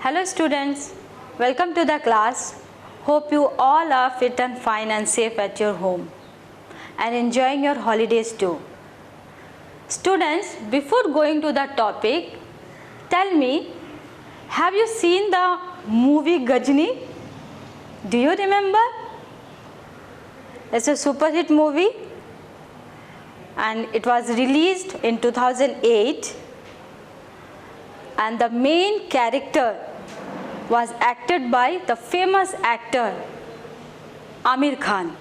Hello students, welcome to the class. Hope you all are fit and fine and safe at your home and enjoying your holidays too. Students, before going to the topic, tell me, have you seen the movie Ghajini? Do you remember? It's a super hit movie and it was released in 2008, and the main character was acted by the famous actor Aamir Khan,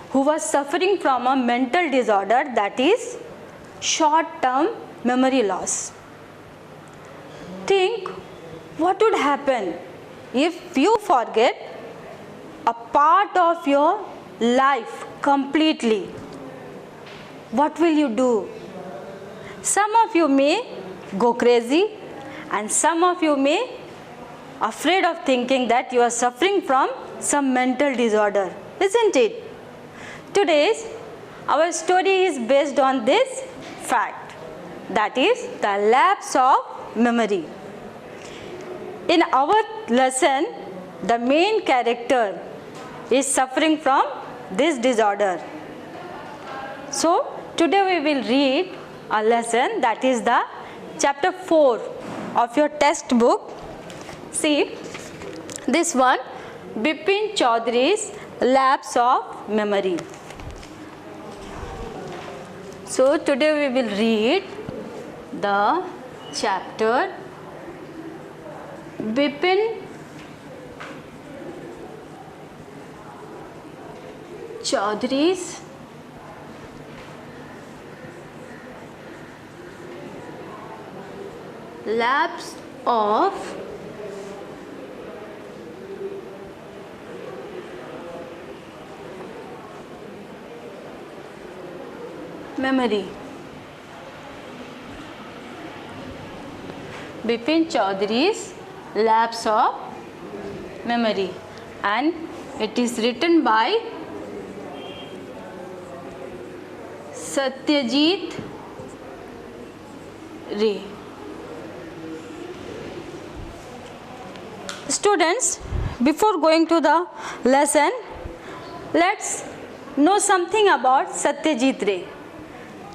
who was suffering from a mental disorder, that is short-term memory loss. Think what would happen if you forget a part of your life completely. What will you do? Some of you may go crazy and some of you may afraid of thinking that you are suffering from some mental disorder, isn't it? Today's our story is based on this fact, that is the lapse of memory. In our lesson, the main character is suffering from this disorder. So today we will read a lesson, that is the chapter 4 of your textbook. See this one, Bipin Chaudhary's Lapse of Memory. So today we will read the chapter Bipin Chaudhary's Lapse of Memory. Bipin Chaudhary's Lapse of Memory, and it is written by Satyajit Ray. Students, before going to the lesson, let's know something about Satyajit Ray.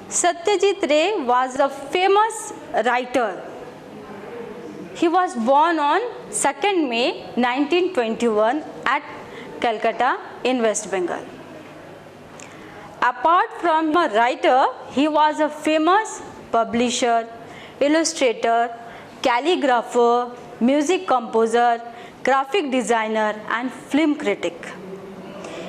Satyajit Ray was a famous writer. He was born on 2nd May 1921 at Calcutta in West Bengal. Apart from a writer, he was a famous publisher, illustrator, calligrapher, music composer, graphic designer and film critic.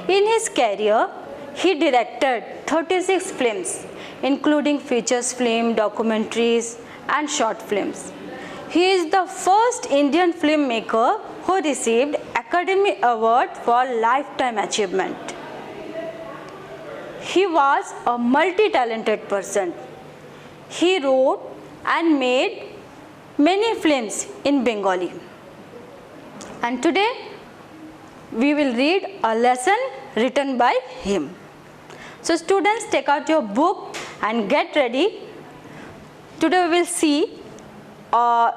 In his career, he directed 36 films, including features film, documentaries and short films. He is the first Indian filmmaker who received Academy Award for Lifetime Achievement. He was a multi-talented person. He wrote and made many films in Bengali. And today we will read a lesson written by him. So students, take out your book and get ready. Today we will see a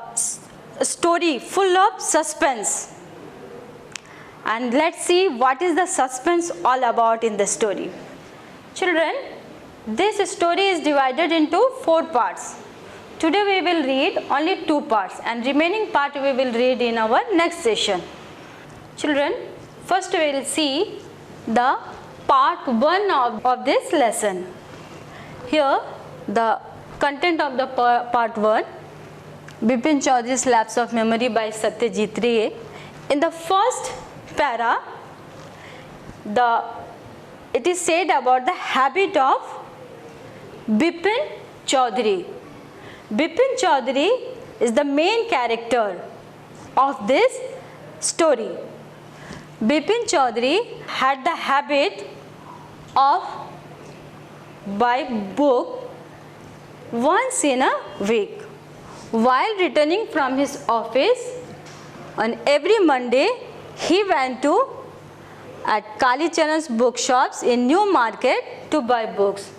story full of suspense. And let's see what is the suspense all about in the story. Children, this story is divided into 4 parts. Today we will read only 2 parts and remaining part we will read in our next session. Children, first we will see the part 1 of this lesson. Here the content of the part 1, Bipin Chaudhary's Lapse of Memory by Satyajit Ray. In the first para, it is said about the habit of Bipin Chaudhary. Bipin Chaudhary is the main character of this story. Bipin Chaudhary had the habit of buying book once in a week. While returning from his office on every Monday, he went to at Kali Charan's bookshops in New Market to buy books.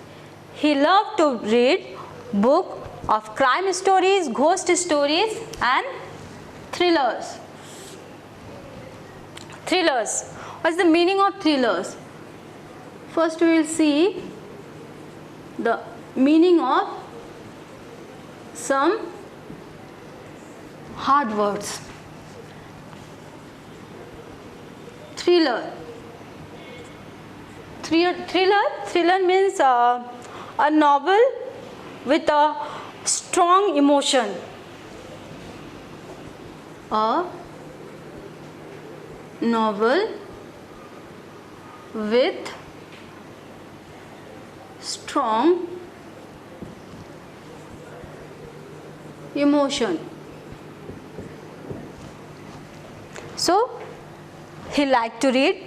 He loved to read books of crime stories, ghost stories and thrillers. Thrillers. What's the meaning of thrillers? First we will see the meaning of some hard words. Thriller. Thriller means a novel with a strong emotion. A novel with strong emotion. So he liked to read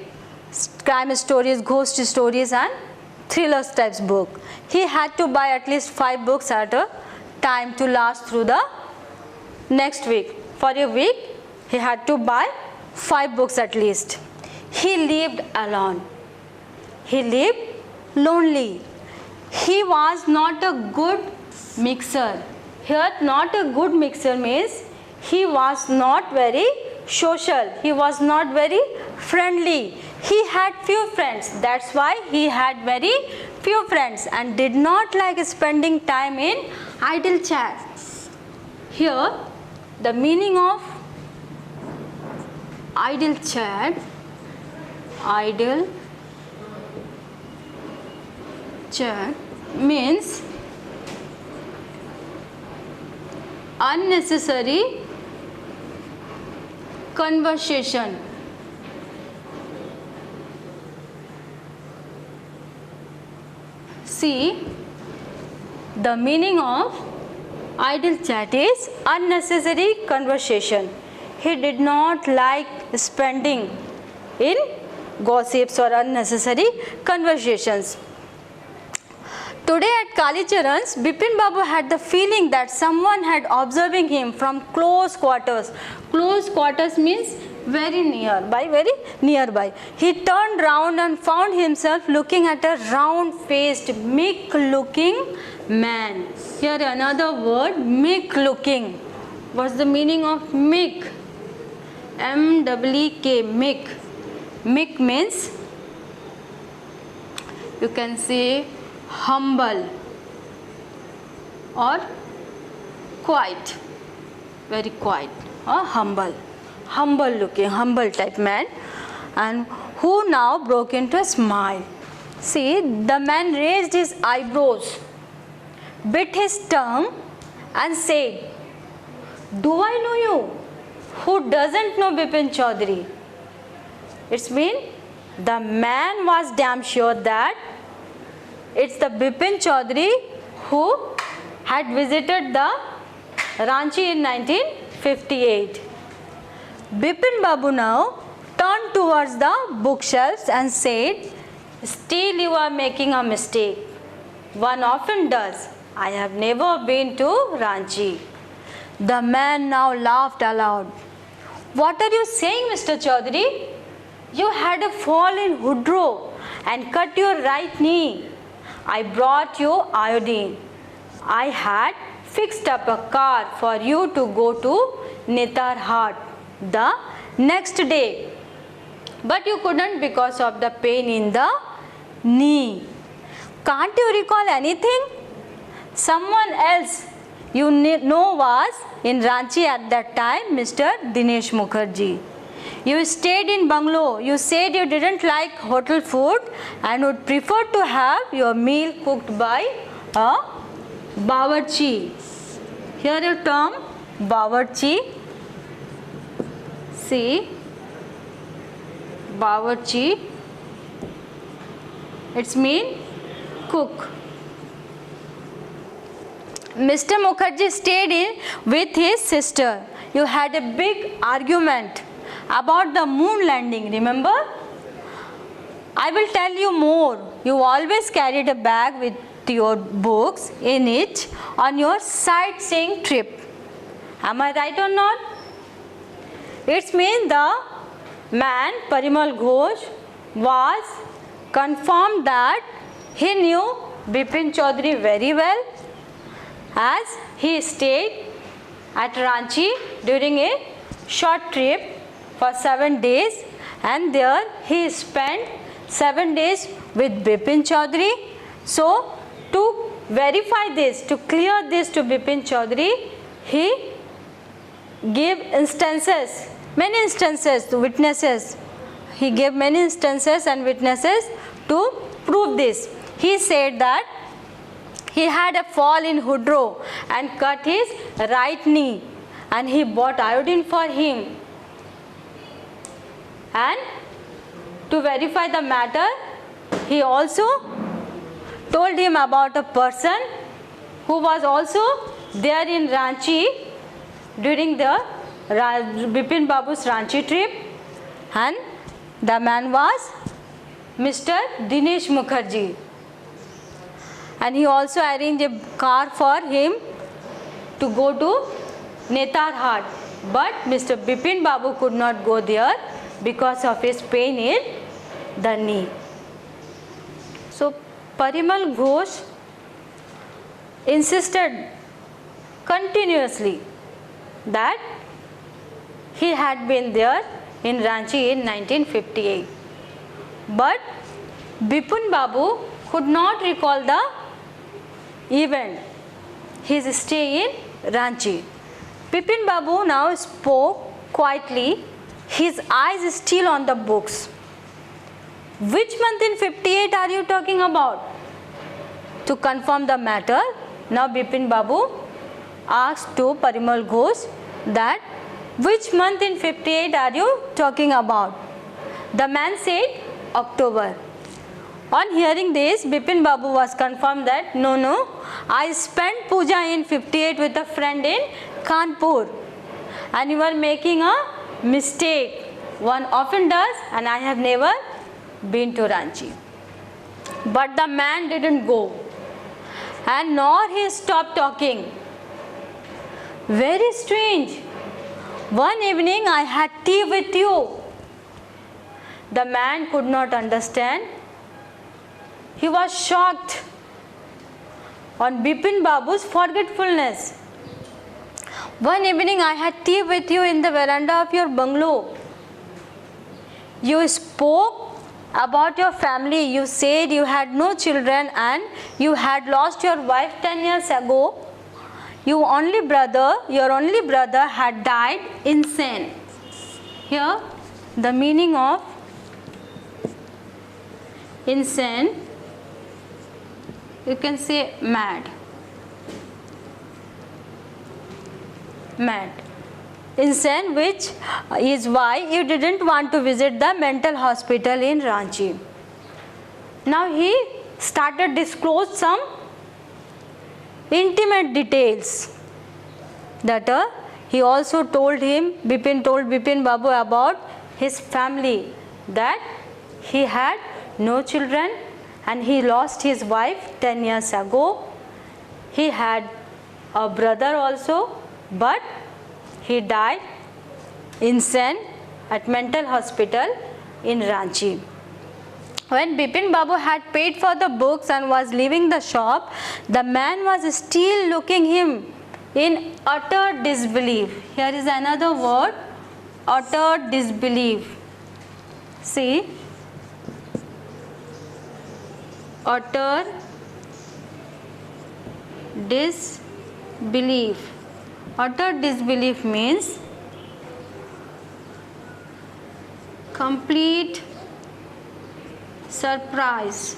crime stories, ghost stories and thrillers types book. He had to buy at least 5 books at a time to last through the next week. For a week he had to buy 5 books at least. He lived alone. He lived lonely. He was not a good mixer. Here not a good mixer means he was not very social. He was not very friendly. He had few friends. That's why he had very few friends and did not like spending time in idle chat. Here the meaning of idle chat means unnecessary conversation. See, the meaning of idle chat is unnecessary conversation. He did not like spending in gossips or unnecessary conversations. Today at Kalicharan's, Bipin Babu had the feeling that someone had observing him from close quarters. Close quarters means very nearby. He turned round and found himself looking at a round-faced, meek-looking man. Here another word, meek-looking. What's the meaning of meek? M-E-E-K, meek. Meek means, you can say, humble or quiet, very quiet or humble looking, humble type man, and who now broke into a smile. See, the man raised his eyebrows, bit his tongue and said, "Do I know you?" Who doesn't know Bipin Chaudhary? It's mean the man was damn sure that it's the Bipin Chaudhary who had visited the Ranchi in 1958. Bipin Babu now turned towards the bookshelves and said, "Still you are making a mistake. One often does. I have never been to Ranchi." The man now laughed aloud. "What are you saying, Mr. Chaudhary? You had a fall in Woodrow and cut your right knee. I brought you iodine. I had fixed up a car for you to go to Netar Hat the next day. But you couldn't because of the pain in the knee. Can't you recall anything? Someone else you know was in Ranchi at that time, Mr. Dinesh Mukherjee. You stayed in bungalow. You said you didn't like hotel food and would prefer to have your meal cooked by a bawarchi." Here a term, bawarchi. See, bawarchi. It's mean cook. Mr. Mukherjee stayed in with his sister. You had a big argument about the moon landing, remember? I will tell you more. You always carried a bag with your books in it on your sightseeing trip. Am I right or not? It means the man, Parimal Ghosh, was confirmed that he knew Bipin Chaudhary very well, as he stayed at Ranchi during a short trip for 7 days and there he spent 7 days with Bipin Chaudhary. So to verify this, to clear this to Bipin Chaudhary, he gave instances, many instances, witnesses. He gave many instances and witnesses to prove this. He said that he had a fall in Hudro and cut his right knee, and he bought iodine for him. And to verify the matter, he also told him about a person who was also there in Ranchi during the Bipin Babu's Ranchi trip, and the man was Mr. Dinesh Mukherjee. And he also arranged a car for him to go to Netarhat, but Mr. Bipin Babu could not go there because of his pain in the knee. So Parimal Ghosh insisted continuously that he had been there in Ranchi in 1958. But Bipin Babu could not recall the event, his stay in Ranchi. Bipin Babu now spoke quietly, his eyes still on the books. Which month in 58 are you talking about? To confirm the matter, now Bipin Babu asked to Parimal Ghosh that which month in 58 are you talking about? The man said October. On hearing this, Bipin Babu was confirmed that no, I spent puja in 58 with a friend in Kanpur, and you are making a mistake. One often does, and I have never been to Ranchi. But the man didn't go, and nor he stopped talking. Very strange. One evening I had tea with you. The man could not understand. He was shocked on Bipin Babu's forgetfulness. One evening I had tea with you in the veranda of your bungalow. You spoke about your family. You said you had no children and you had lost your wife 10 years ago. Your only brother had died insane. Here the meaning of insane, you can say mad. Insane, which is why you didn't want to visit the mental hospital in Ranchi. Now he started disclose some intimate details that he also told Bipin Babu about his family, that he had no children and he lost his wife 10 years ago. He had a brother also, but he died insane at mental hospital in Ranchi. When Bipin Babu had paid for the books and was leaving the shop, the man was still looking him in utter disbelief. Here is another word, utter disbelief. See, utter disbelief. Utter disbelief means complete surprise.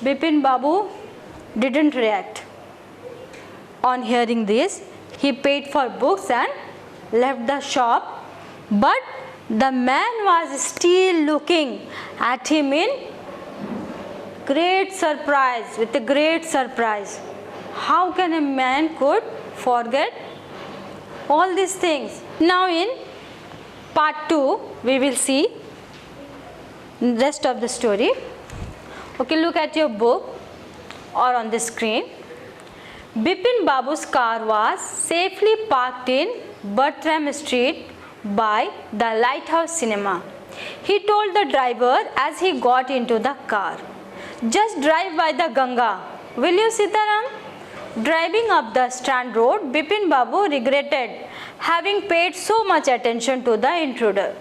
Bipin Babu didn't react. On hearing this, he paid for books and left the shop, but the man was still looking at him in great surprise, with a great surprise. How can a man could forget all these things? Now in part 2, we will see rest of the story. Okay, look at your book or on the screen. Bipin Babu's car was safely parked in Bertram Street by the Lighthouse Cinema. He told the driver as he got into the car, "Just drive by the Ganga. Will you, Sitaram? driving up the Strand Road, Bipin Babu regretted having paid so much attention to the intruder.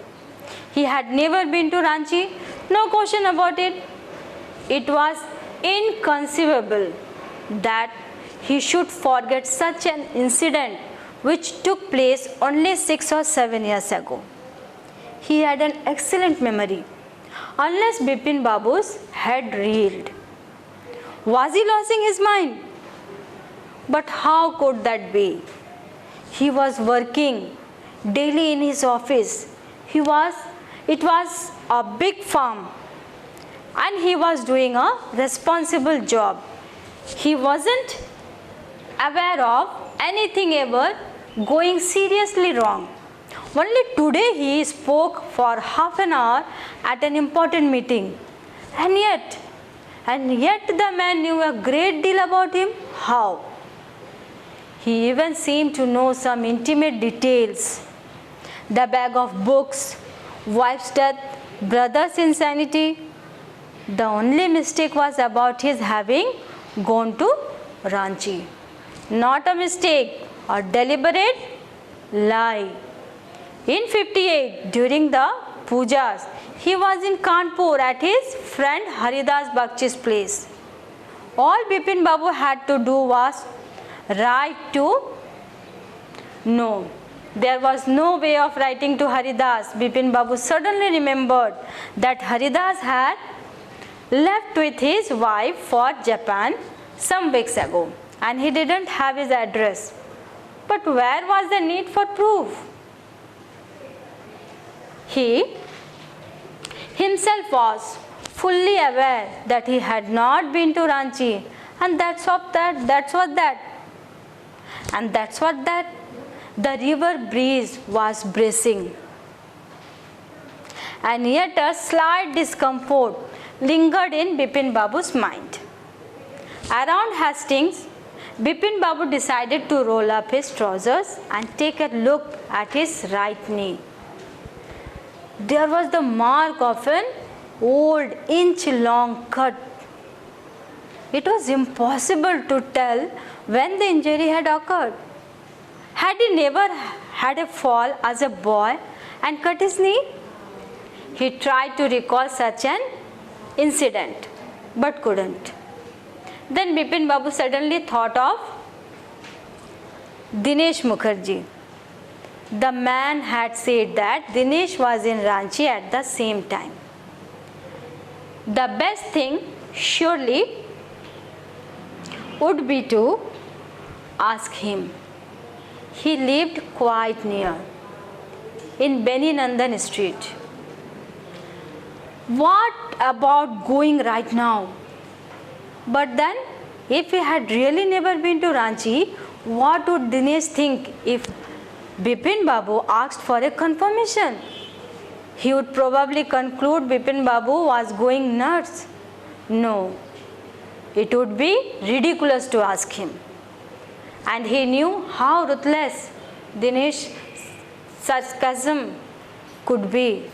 He had never been to Ranchi, no question about it. It was inconceivable that he should forget such an incident which took place only 6 or 7 years ago. He had an excellent memory, unless Bipin Babu's head reeled. Was he losing his mind? But how could that be? He was working daily in his office. It was a big farm and he was doing a responsible job. He wasn't aware of anything ever going seriously wrong. Only today he spoke for half an hour at an important meeting. And yet the man knew a great deal about him. How? He even seemed to know some intimate details. The bag of books, wife's death, brother's insanity. The only mistake was about his having gone to Ranchi. Not a mistake, a deliberate lie. In 58, during the pujas, he was in Kanpur at his friend Haridas Bakchi's place. All Bipin Babu had to do was write to no. There was no way of writing to Haridas. Bipin Babu suddenly remembered that Haridas had left with his wife for Japan some weeks ago and he didn't have his address. But where was the need for proof? He himself was fully aware that he had not been to Ranchi, and that's what the river breeze was bracing. And yet a slight discomfort lingered in Bipin Babu's mind. Around Hastings, Bipin Babu decided to roll up his trousers and take a look at his right knee. There was the mark of an old inch-long cut. It was impossible to tell when the injury had occurred. Had he never had a fall as a boy and cut his knee? He tried to recall such an incident, but couldn't. Then Bipin Babu suddenly thought of Dinesh Mukherjee. The man had said that Dinesh was in Ranchi at the same time. The best thing surely would be to ask him. He lived quite near, in Beni Nandan Street. What about going right now? But then, if he had really never been to Ranchi, what would Dinesh think if Bipin Babu asked for a confirmation? He would probably conclude Bipin Babu was going nuts. No, it would be ridiculous to ask him. And he knew how ruthless Dinesh's sarcasm could be.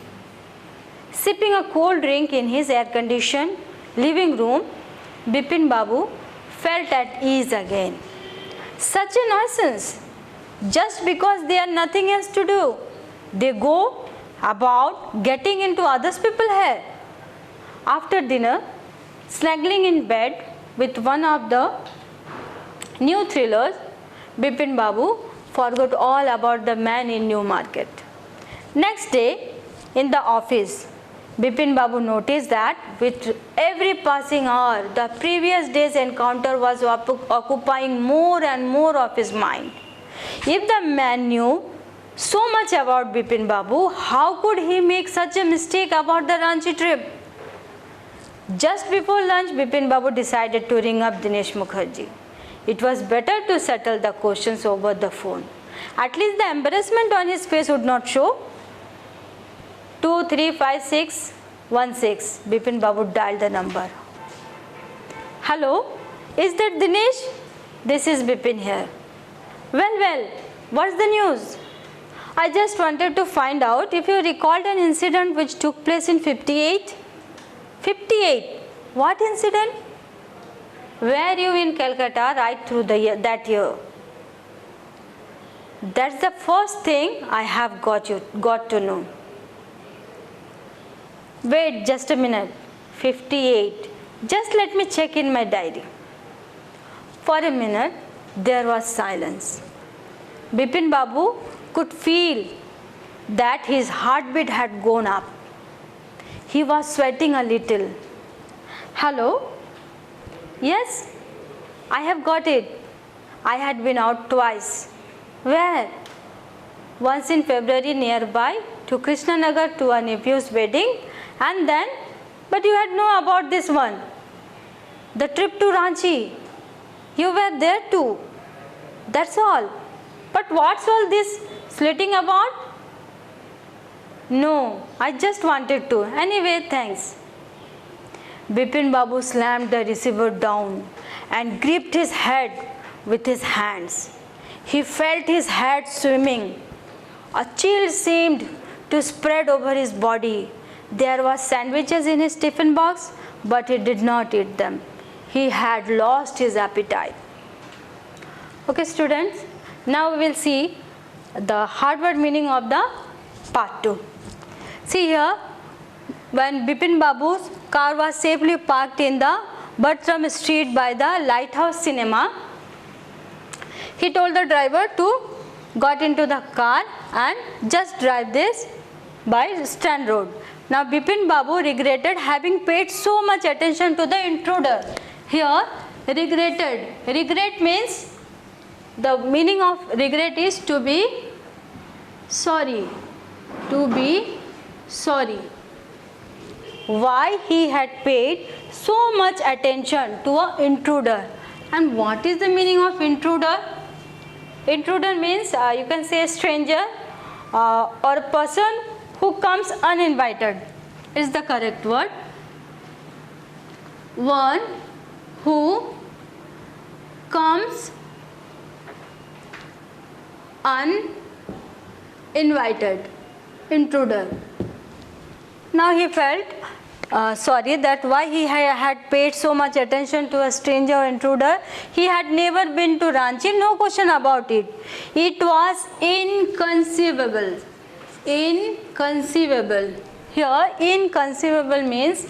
Sipping a cold drink in his air-conditioned living room, Bipin Babu felt at ease again. Such a nuisance. Just because they have nothing else to do, they go about getting into others people's hair. After dinner, snuggling in bed with one of the new thrillers, Bipin Babu forgot all about the man in New Market. Next day, in the office, Bipin Babu noticed that with every passing hour, the previous day's encounter was occupying more and more of his mind. If the man knew so much about Bipin Babu, how could he make such a mistake about the Ranchi trip? Just before lunch, Bipin Babu decided to ring up Dinesh Mukherjee. It was better to settle the questions over the phone. At least the embarrassment on his face would not show. 235616. Bipin Babu dialed the number. Hello, is that Dinesh? This is Bipin here. Well, what's the news? I just wanted to find out if you recalled an incident which took place in 58. 58? What incident? Were you in Calcutta right through that year? That's the first thing I have got to know. Wait just a minute. 58. Just let me check in my diary. For a minute, there was silence. Bipin Babu could feel that his heartbeat had gone up. He was sweating a little. Hello? Yes, I have got it. I had been out twice. Where? Once in February nearby to Krishnanagar to a nephew's wedding, and then, but you had know about this one. The trip to Ranchi. You were there too. That's all. But what's all this slitting about? No, I just wanted to. Anyway, thanks. Bipin Babu slammed the receiver down and gripped his head with his hands. He felt his head swimming. A chill seemed to spread over his body. There were sandwiches in his tiffin box, but he did not eat them. He had lost his appetite. Okay, students, now we will see the hard word meaning of the part 2. See here, when Bipin Babu's car was safely parked in the Bartram Street by the Lighthouse Cinema, he told the driver to got into the car and just drive this by Strand Road. Now Bipin Babu regretted having paid so much attention to the intruder. Here regretted. Regret means, the meaning of regret is to be sorry. To be sorry. Why he had paid so much attention to an intruder. And what is the meaning of intruder? Intruder means you can say a stranger or a person who comes uninvited is the correct word. One who comes uninvited. Intruder. Now he felt sorry that why he had paid so much attention to a stranger or intruder. He had never been to Ranchi, no question about it. It was inconceivable. Inconceivable. Here inconceivable means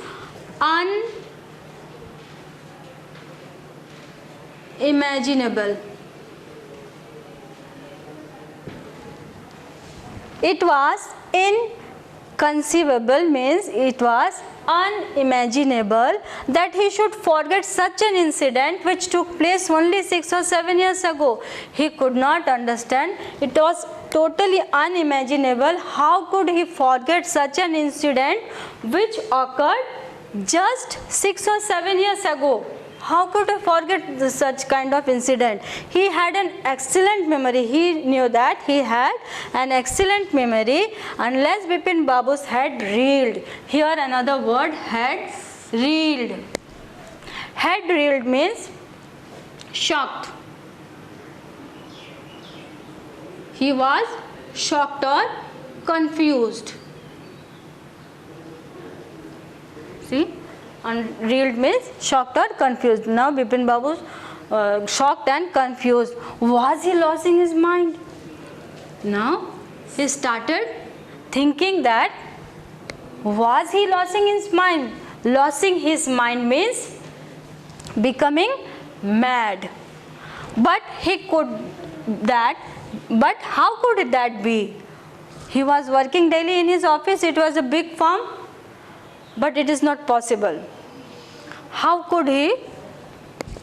unimaginable. It was inconceivable means it was unimaginable that he should forget such an incident which took place only 6 or 7 years ago. He could not understand. It was totally unimaginable. How could he forget such an incident which occurred just 6 or 7 years ago? How could he forget such kind of incident? He had an excellent memory. He knew that he had an excellent memory unless Bipin Babu's head reeled. Here another word, head reeled. Head reeled means shocked. He was shocked or confused. See? And reeled means shocked or confused. Now Bipin Babu shocked and confused. Was he losing his mind? Now he started thinking that was he losing his mind? Losing his mind means becoming mad. But but how could that be? He was working daily in his office. It was a big firm, but it is not possible. How could he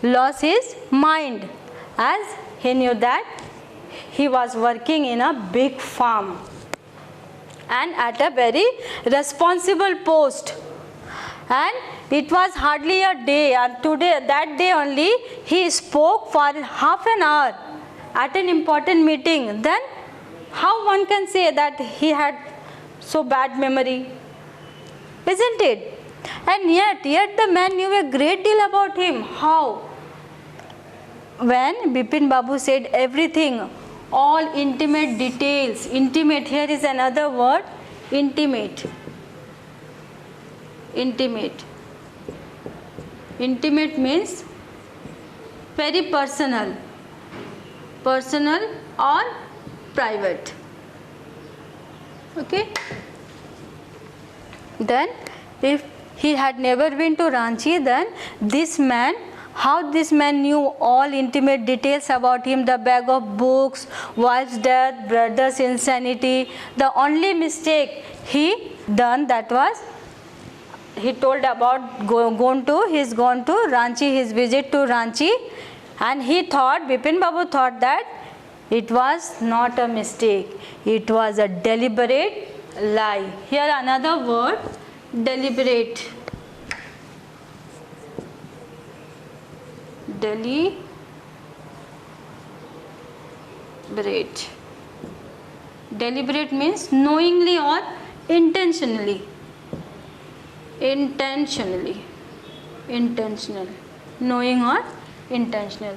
lose his mind? As he knew that he was working in a big farm and at a very responsible post, and it was hardly a day, and that day only he spoke for half an hour at an important meeting. Then how one can say that he had so bad memory? Isn't it? And yet the man knew a great deal about him. How? When Bipin Babu said everything, all intimate details. Intimate, here is another word, intimate. Intimate. Intimate means very personal or private. Okay. Then if he had never been to Ranchi, then this man, how this man knew all intimate details about him, the bag of books, wife's death, brother's insanity. The only mistake he done, that was he told about he's gone to Ranchi, his visit to Ranchi, and he thought, Bipin Babu thought that it was not a mistake, it was a deliberate lie. Here another word, deliberate. Deliberate means knowingly or intentional. Knowing or intentional.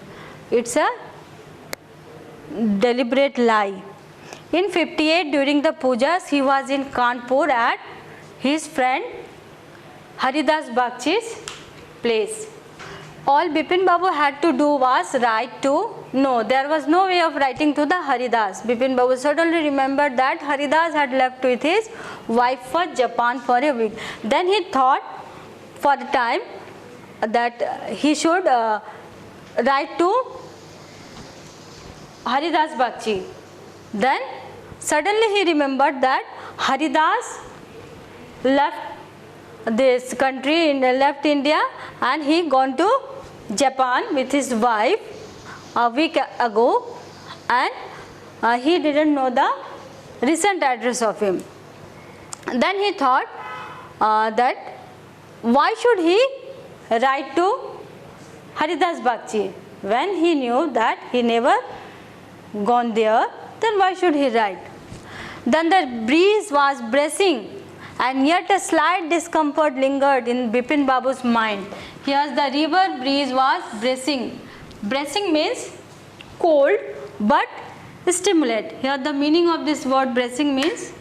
It's a deliberate lie. In 58, during the pujas, he was in Kanpur at his friend Haridas Bagchi's place. All Bipin Babu had to do was write to, no, there was no way of writing to the Haridas. Bipin Babu suddenly remembered that Haridas had left with his wife for Japan for a week. Then he thought for a time that he should write to Haridas Bagchi. Then suddenly he remembered that Haridas left this country, left India, and he gone to Japan with his wife a week ago, and he didn't know the recent address of him. Then he thought that why should he write to Haridas Bagchi when he knew that he never gone there, then why should he write? Then the breeze was bracing, and yet a slight discomfort lingered in Bipin Babu's mind. Here the river breeze was bracing. Bracing means cold but stimulate. Here the meaning of this word bracing means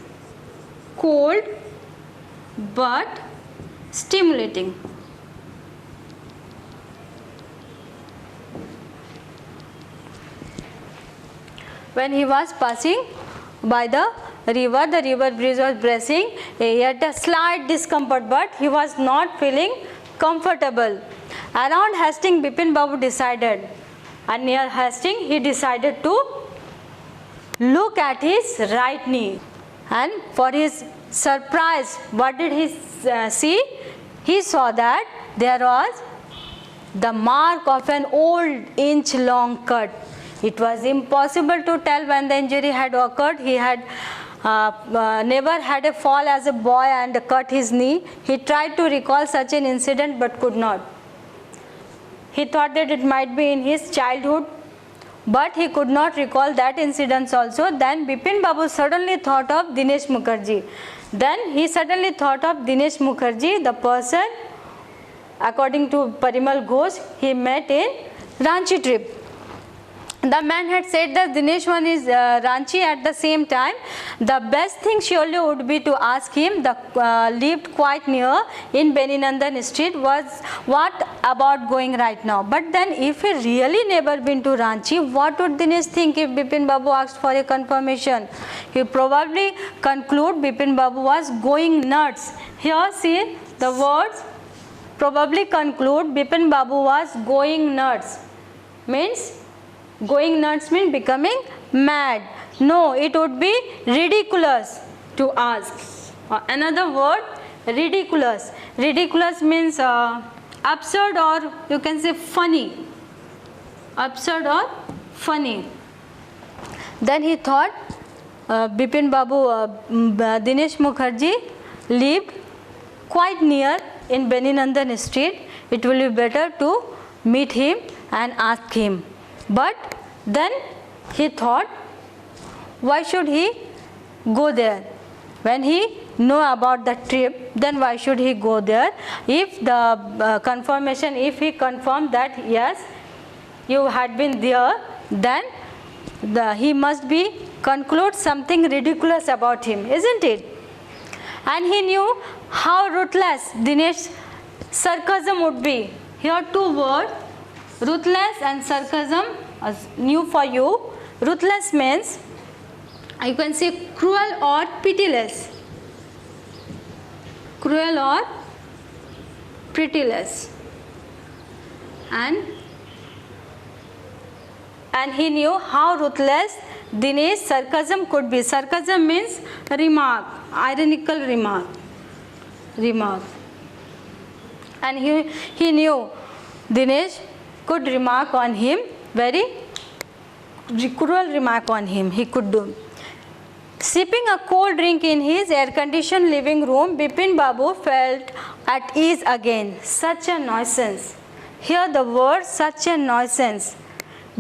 cold but stimulating. When he was passing by the river breeze was bracing, yet a slight discomfort, but he was not feeling comfortable. Around Hastings, Bipin Babu decided, and near Hastings he decided to look at his right knee. And for his surprise, what did he see? He saw that there was the mark of an old inch-long cut. It was impossible to tell when the injury had occurred. He had never had a fall as a boy and cut his knee. He tried to recall such an incident but could not. He thought that it might be in his childhood, but he could not recall that incident also. Then Bipin Babu suddenly thought of Dinesh Mukherjee. Then he suddenly thought of Dinesh Mukherjee, the person, according to Parimal Ghosh, he met in Ranchi trip. The man had said that Dinesh one is Ranchi at the same time. The best thing surely would be to ask him, lived quite near in Beninandan Street, was what about going right now. But then if he really never been to Ranchi, what would Dinesh think if Bipin Babu asked for a confirmation? He probably conclude Bipin Babu was going nuts. Here see the words, probably conclude Bipin Babu was going nuts. Means going nuts means becoming mad. No, it would be ridiculous to ask. Another word, ridiculous. Ridiculous means absurd, or you can say funny. Absurd or funny. Then he thought Bipin Babu, Dinesh Mukherjee lived quite near in Beninandan Street. It will be better to meet him and ask him. But then he thought, why should he go there? When he know about the trip, then why should he go there? If the confirmation, if he confirmed that yes, you had been there, then he must be conclude something ridiculous about him, isn't it? And he knew how ruthless Dinesh's sarcasm would be. Here two words, Ruthless and sarcasm is new for you. Ruthless means you can say cruel or pitiless. Cruel or pitiless. And he knew how ruthless Dinesh sarcasm could be. Sarcasm means remark, ironical remark. And he knew Dinesh could remark on him, very cruel remark on him he could do. Sipping a cold drink in his air-conditioned living room, Bipin Babu felt at ease again. Such a nuisance. Hear the word such a nuisance.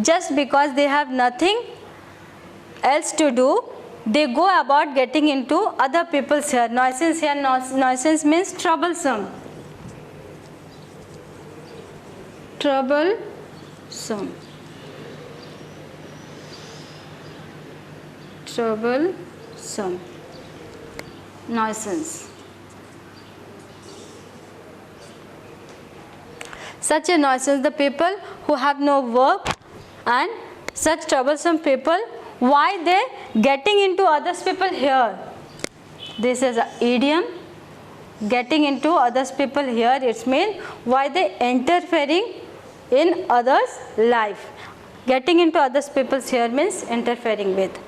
Just because they have nothing else to do, they go about getting into other people's hair. Nuisance here, nuisance means troublesome. Troublesome. Nuisance. Such a nuisance, the people who have no work and such troublesome people, why they getting into others people here? This is an idiom. Getting into others people here, it means why they interfering in others' life. Getting into others people's here means interfering with.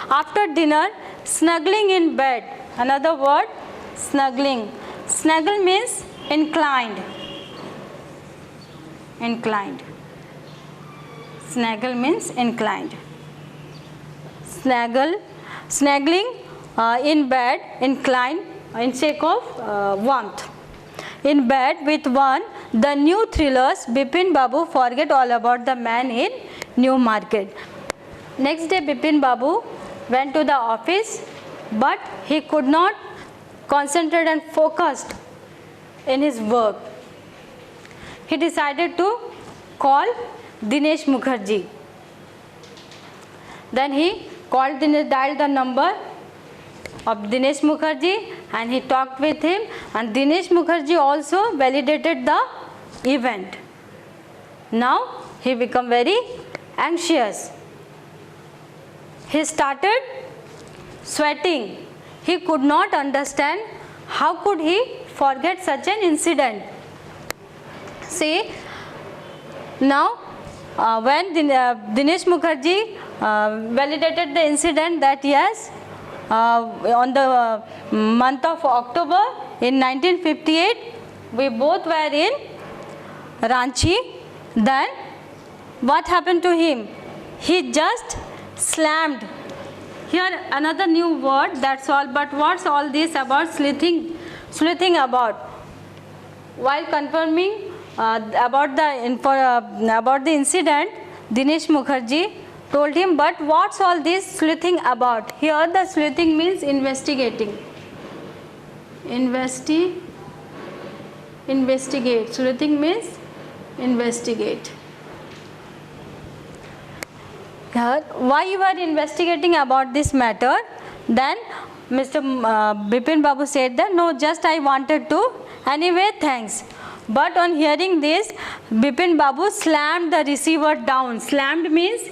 After dinner, snuggling in bed. Another word, snuggling. Snuggle means inclined. Snuggle means inclined. Snuggling in bed, inclined in sake of warmth. In bed with one, the new thrillers, Bipin Babu forget all about the man in New Market. Next day, Bipin Babu went to the office, but he could not concentrate and focused in his work. He decided to call Dinesh Mukherjee. Then he dialed the number of Dinesh Mukherjee and he talked with him, and Dinesh Mukherjee also validated the event. Now he became very anxious. He started sweating. He could not understand how could he forget such an incident. See, now when Dinesh Mukherjee validated the incident that yes, on the month of October in 1958, we both were in Ranchi. Then what happened to him? He just slammed. Here another new word, that's all. But what's all this about sleuthing about? While confirming about the incident, Dinesh Mukherjee told him, but what's all this sleuthing about? Here the sleuthing means investigating. Investigate. Sleuthing means investigate. Here, why you are investigating about this matter? Then Mr. Bipin Babu said that no, just I wanted to. Anyway, thanks. But on hearing this, Bipin Babu slammed the receiver down. Slammed means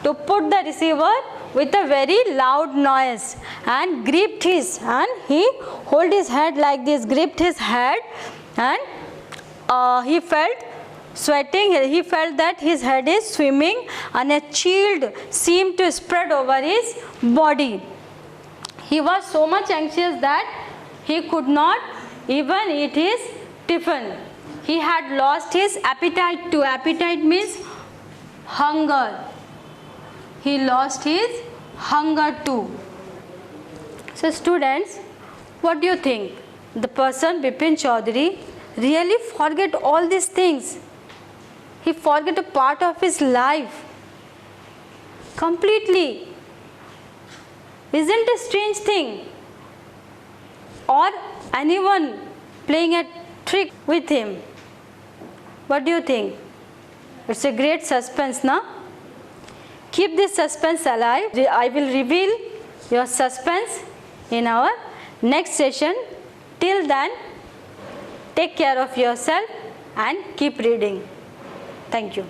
to put the receiver with a very loud noise, and gripped his, and he hold his head like this, gripped his head, and he felt sweating. He felt that his head is swimming and a chill seemed to spread over his body. He was so much anxious that he could not even eat his tiffin. He had lost his appetite too. Appetite means hunger. He lost his hunger too. So students, what do you think? The person Bipin Chaudhary really forget all these things. He forget a part of his life completely. Isn't it a strange thing? Or anyone playing a trick with him? What do you think? It's a great suspense, na? Keep this suspense alive. I will reveal your suspense in our next session. Till then, take care of yourself. and keep reading. Thank you.